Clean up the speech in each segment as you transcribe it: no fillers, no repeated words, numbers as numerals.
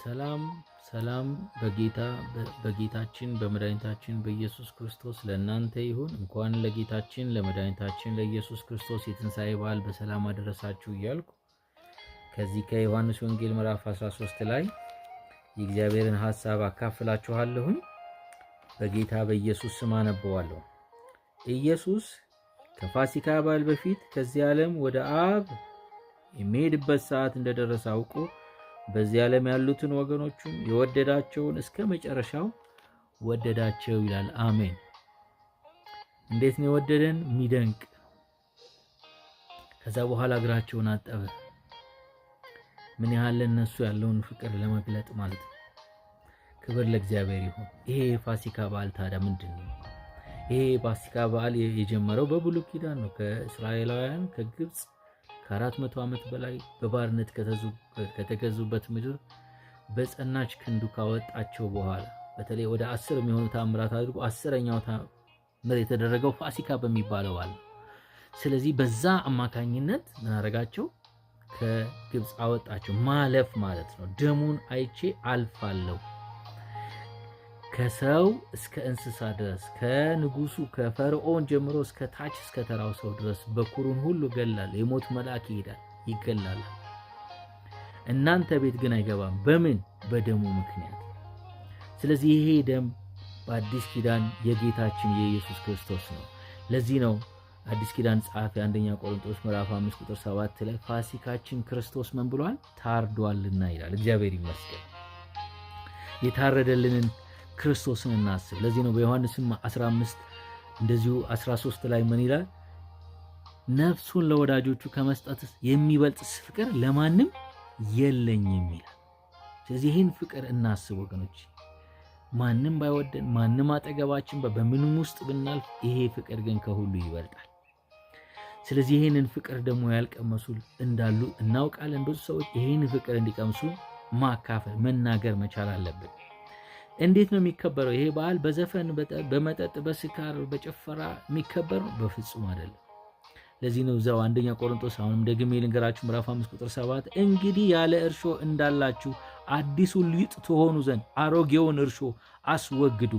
ሰላም ሰላም በጌታችን በመድኃኒታችን በኢየሱስ ክርስቶስ ለእናንተ ይሁን። እንኳን ለጌታችን ለመድኃኒታችን ለኢየሱስ ክርስቶስ የትንሣኤ በዓል በሰላም አደረሳችሁ እያልኩ ከዚህ ከዮሐንስ ወንጌል ምዕራፍ 13 ላይ የእግዚአብሔርን ሐሳብ አካፍላችኋለሁኝ። በጌታ በኢየሱስ ስም አነበዋለሁ። ኢየሱስ ከፋሲካ በዓል በፊት ከዚህ ዓለም ወደ አብ የሚሄድበት ሰዓት እንደደረሰ አውቆ በዚህ ዓለም ያሉትን ወገኖቹን የወደዳቸውን እስከ መጨረሻው ወደዳቸው ይላል። አሜን። እንዴት ነው የወደደን? የሚደንቅ። ከዛ በኋላ እግራቸውን አጠበ። ምን ያህል ለነሱ ያለውን ፍቅር ለመግለጥ ማለት ነው። ክብር ለእግዚአብሔር ይሁን። ይሄ የፋሲካ በዓል ታዲያ ምንድን ነው? ይሄ የፋሲካ በዓል የጀመረው በብሉይ ኪዳን ነው። ከእስራኤላውያን ከግብፅ ከ400 ዓመት በላይ በባርነት ከተገዙበት ምድር በጸናች ክንዱ ካወጣቸው በኋላ በተለይ ወደ 10 የሚሆኑ ታምራት አድርጎ 10ኛው ታምር የተደረገው ፋሲካ በሚባለው በዓል። ስለዚህ በዛ አማካኝነት ምን አደረጋቸው? ከግብፅ አወጣቸው። ማለፍ ማለት ነው። ደሙን አይቼ አልፋለሁ። ከሰው እስከ እንስሳ ድረስ ከንጉሱ ከፈርዖን ጀምሮ እስከ ታች እስከ ተራው ሰው ድረስ በኩሩን ሁሉ ገላል። የሞት መልአክ ይሄዳል ይገላል። እናንተ ቤት ግን አይገባም። በምን? በደሙ ምክንያት። ስለዚህ ይሄ ደም በአዲስ ኪዳን የጌታችን የኢየሱስ ክርስቶስ ነው። ለዚህ ነው አዲስ ኪዳን ጸሐፊ አንደኛ ቆሮንቶስ ምዕራፍ 5 ቁጥር 7 ላይ ፋሲካችን ክርስቶስ ምን ብሏል? ታርዷልና ይላል። እግዚአብሔር ይመስገን። የታረደልንን ክርስቶስን እናስብ። ለዚህ ነው በዮሐንስም 15 እንደዚሁ 13 ላይ ምን ይላል? ነፍሱን ለወዳጆቹ ከመስጠት የሚበልጥ ፍቅር ለማንም የለኝም ይላል። ስለዚህ ይህን ፍቅር እናስብ ወገኖች። ማንም ባይወደን ማንም አጠገባችን በምንም ውስጥ ብናልፍ ይሄ ፍቅር ግን ከሁሉ ይበልጣል። ስለዚህ ይህንን ፍቅር ደግሞ ያልቀመሱ እንዳሉ እናውቃለን። ብዙ ሰዎች ይህን ፍቅር እንዲቀምሱ ማካፈል መናገር መቻል አለብን። እንዴት ነው የሚከበረው? ይሄ በዓል በዘፈን በመጠጥ በስካር በጭፈራ የሚከበር ነው? በፍጹም አይደለም። ለዚህ ነው እዛው አንደኛ ቆሮንቶስ አሁንም ደግሜ ልንገራችሁ ምዕራፍ 5 ቁጥር 7 እንግዲህ ያለ እርሾ እንዳላችሁ አዲሱን ሊጥ ትሆኑ ዘንድ አሮጌውን እርሾ አስወግዱ፣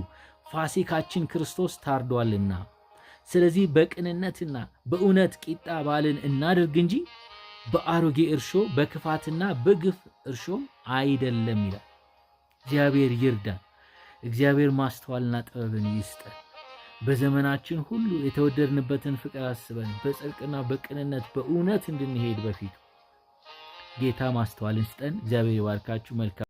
ፋሲካችን ክርስቶስ ታርዷልና። ስለዚህ በቅንነትና በእውነት ቂጣ በዓልን እናድርግ እንጂ በአሮጌ እርሾ በክፋትና በግፍ እርሾም አይደለም ይላል። እግዚአብሔር ይርዳን። እግዚአብሔር ማስተዋልና ጥበብን ይስጠን። በዘመናችን ሁሉ የተወደድንበትን ፍቅር አስበን በጽድቅና በቅንነት በእውነት እንድንሄድ በፊቱ ጌታ ማስተዋልን ስጠን። እግዚአብሔር ይባርካችሁ። መልካም